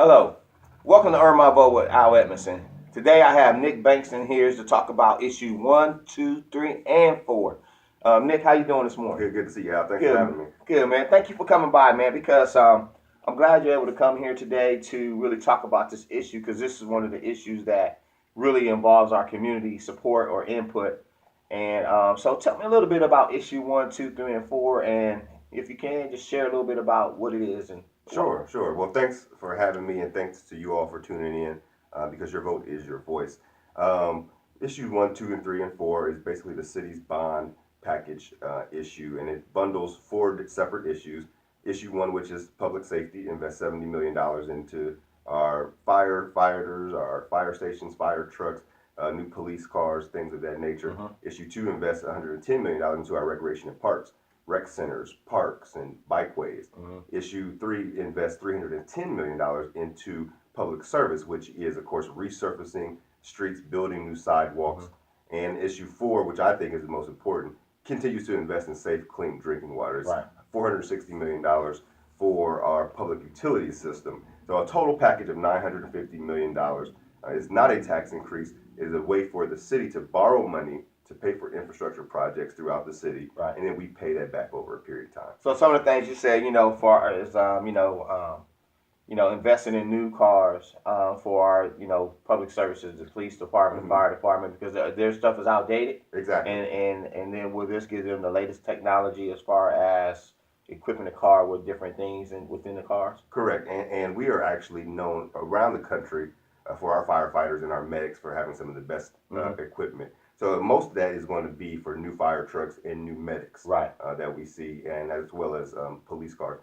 Hello, welcome to Earn My Vote with Al Edmondson. Today I have Nick Bankston here to talk about issue 1, 2, 3, and 4. Nick, how you doing this morning? Good to see you, Al. Thanks Good, for having me. good, man. Thank you for coming by, man. Because I'm glad you're able to come here today to really talk about this issue because this is one of the issues that really involves our community support or input. And so, tell me a little bit about issue 1, 2, 3, and 4, and if you can, just share a little bit about what it is and Sure. Well, thanks for having me, and thanks to you all for tuning in because your vote is your voice. Issue 1, 2, and 3, and 4 is basically the city's bond package issue, and it bundles four separate issues. Issue 1, which is public safety, invest $70 million into our firefighters, our fire stations, fire trucks, new police cars, things of that nature. Issue 2, invest $110 million into our recreation and parks, rec centers, parks, and bikeways. Issue 3, invest $310 million into public service, which is, of course, resurfacing streets, building new sidewalks. And issue 4, which I think is the most important, continues to invest in safe, clean drinking water. It's $460 million for our public utility system. So a total package of $950 million. It's not a tax increase. It is a way for the city to borrow money to pay for infrastructure projects throughout the city, and then we pay that back over a period of time. So some of the things you said, for is investing in new cars for our public services, the police department, fire department, because their stuff is outdated. Exactly. And then will this give them the latest technology as far as equipping the car with different things and within the cars? Correct. And we are actually known around the country for our firefighters and our medics for having some of the best equipment. So most of that is going to be for new fire trucks and new medics that we see, and as well as police cars.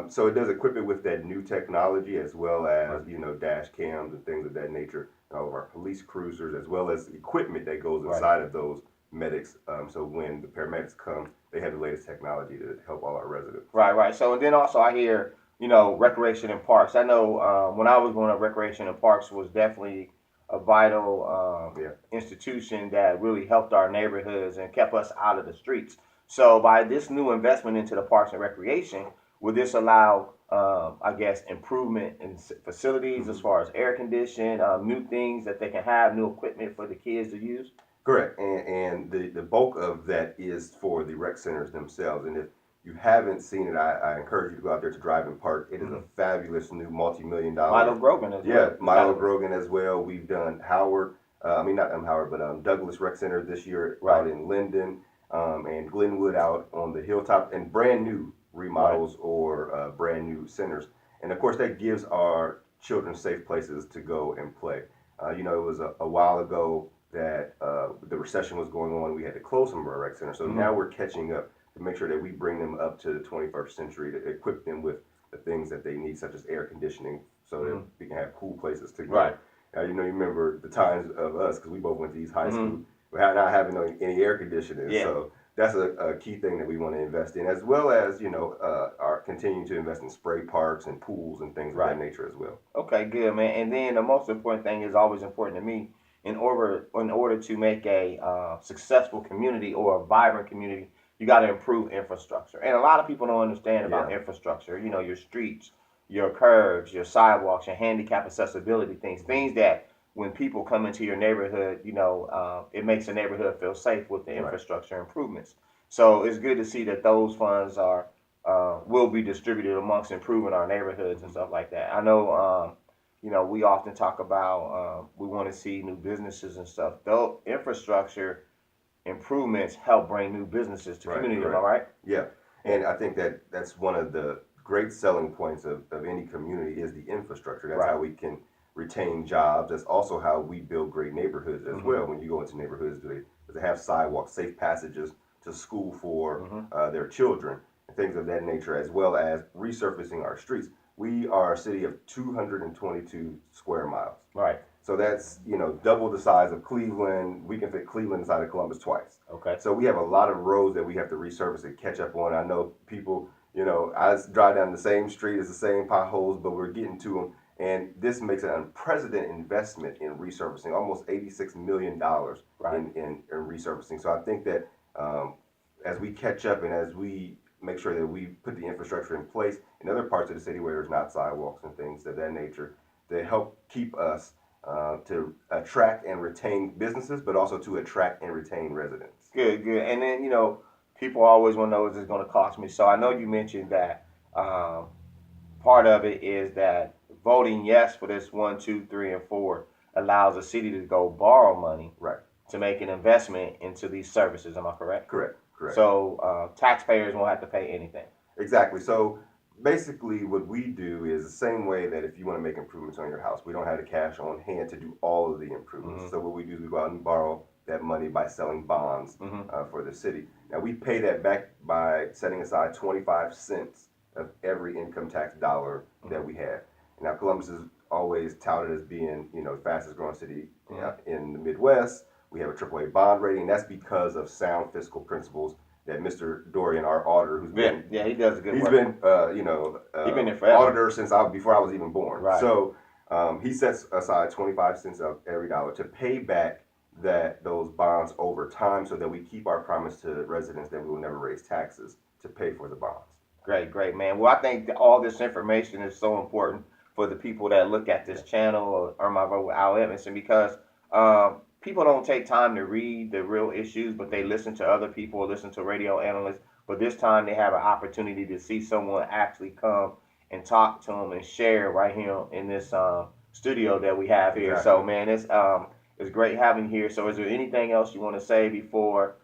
So it does equip it with that new technology, as well as dash cams and things of that nature. All of our police cruisers, as well as equipment that goes inside of those medics. So when the paramedics come, they have the latest technology to help all our residents. Right. So and then also I hear recreation and parks. I know when I was growing up, recreation and parks was definitely a vital institution that really helped our neighborhoods and kept us out of the streets. So by this new investment into the parks and recreation, will this allow, I guess, improvement in facilities as far as air conditioning, new things that they can have, new equipment for the kids to use? Correct, and the bulk of that is for the rec centers themselves. And if you haven't seen it, I encourage you to go out there to Drive and Park. It is a fabulous new multi-million-dollar. Milo Grogan as well. Yeah, Milo Grogan as well. We've done Howard. Not Howard, but Douglas Rec Center this year out in Linden, and Glenwood out on the hilltop, and brand new remodels or brand new centers. And of course, that gives our children safe places to go and play. It was a while ago that the recession was going on. We had to close some of our rec centers. So now we're catching up to make sure that we bring them up to the 21st century, to equip them with the things that they need, such as air conditioning, so that we can have cool places to go. You remember the times of us, because we both went to East High School, without not having any air conditioning. So that's a key thing that we want to invest in, as well as our continuing to invest in spray parks and pools and things of that nature as well. Okay, good, man. And then the most important thing is always important to me. In order to make a successful community or a vibrant community, you got to improve infrastructure. And a lot of people don't understand about infrastructure. Your streets, your curbs, your sidewalks, your handicap accessibility things that when people come into your neighborhood, it makes the neighborhood feel safe with the infrastructure improvements. So it's good to see that those funds are will be distributed amongst improving our neighborhoods and stuff like that. I know, we often talk about we want to see new businesses and stuff. Though infrastructure improvements help bring new businesses to community. Am I right? Yeah, and I think that's one of the great selling points of any community is the infrastructure. That's how we can retain jobs. That's also how we build great neighborhoods as well. When you go into neighborhoods, do they have sidewalks, safe passages to school for their children, and things of that nature, as well as resurfacing our streets. We are a city of 222 square miles. So that's double the size of Cleveland. We can fit Cleveland inside of Columbus twice. So we have a lot of roads that we have to resurface and catch up on. I know people, I drive down the same street, it's the same potholes, but we're getting to them. And this makes an unprecedented investment in resurfacing, almost $86 million in resurfacing. So I think that as we catch up and as we make sure that we put the infrastructure in place in other parts of the city where there's not sidewalks and things of that nature that help keep us to attract and retain businesses, but also to attract and retain residents. Good, good. And then, people always want to know, is this going to cost me? So I know you mentioned that part of it is that voting yes for this one, two, three, and four allows the city to go borrow money Right. to make an investment into these services. Am I correct? Correct. Correct. So taxpayers won't have to pay anything. Exactly. So basically, what we do is the same way that if you want to make improvements on your house, we don't have the cash on hand to do all of the improvements. So what we do is we go out and borrow that money by selling bonds for the city. Now we pay that back by setting aside 25 cents of every income tax dollar that we have. Now Columbus is always touted as being, the fastest growing city in the Midwest. We have a AAA bond rating. That's because of sound fiscal principles that Mr. Dorian, our auditor, who's been he does a good he's work. been He's been there forever. auditor since before I was even born. Right. So he sets aside 25 cents of every dollar to pay back those bonds over time, so that we keep our promise to residents that we will never raise taxes to pay for the bonds. Great, great, man. Well, I think all this information is so important for the people that look at this channel or Earn My Vote with Al Edmondson, because people don't take time to read the real issues, but they listen to other people, listen to radio analysts. But this time they have an opportunity to see someone actually come and talk to them and share right here in this studio that we have here. Exactly. So, man, it's great having you here. So, is there anything else you want to say before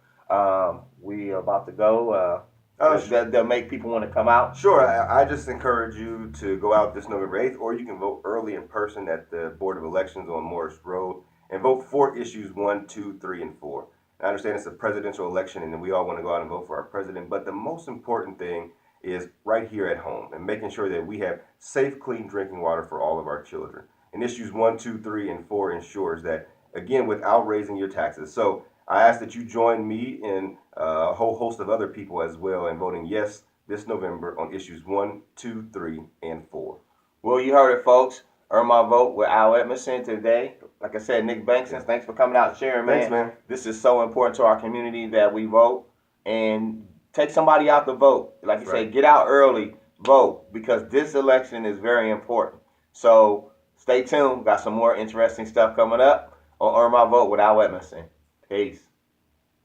we are about to go? That make people want to come out? Sure. I just encourage you to go out this November 8th, or you can vote early in person at the Board of Elections on Morris Road and vote for issues 1, 2, 3, and 4. I understand it's a presidential election and we all want to go out and vote for our president, but the most important thing is right here at home and making sure that we have safe, clean drinking water for all of our children. And issues 1, 2, 3, and 4 ensures that, again, without raising your taxes. So I ask that you join me and a whole host of other people as well in voting yes this November on issues 1, 2, 3, and 4. Well, you heard it, folks. Earn My Vote with Al Edmondson today. Like I said, Nick Bankston, thanks for coming out and sharing, man. Thanks, man. This is so important to our community that we vote and take somebody out to vote. Like you say, get out early, vote, because this election is very important. So stay tuned. Got some more interesting stuff coming up on Earn My Vote with Al Edmondson. Peace.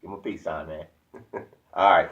Give him a peace sign, man. All right.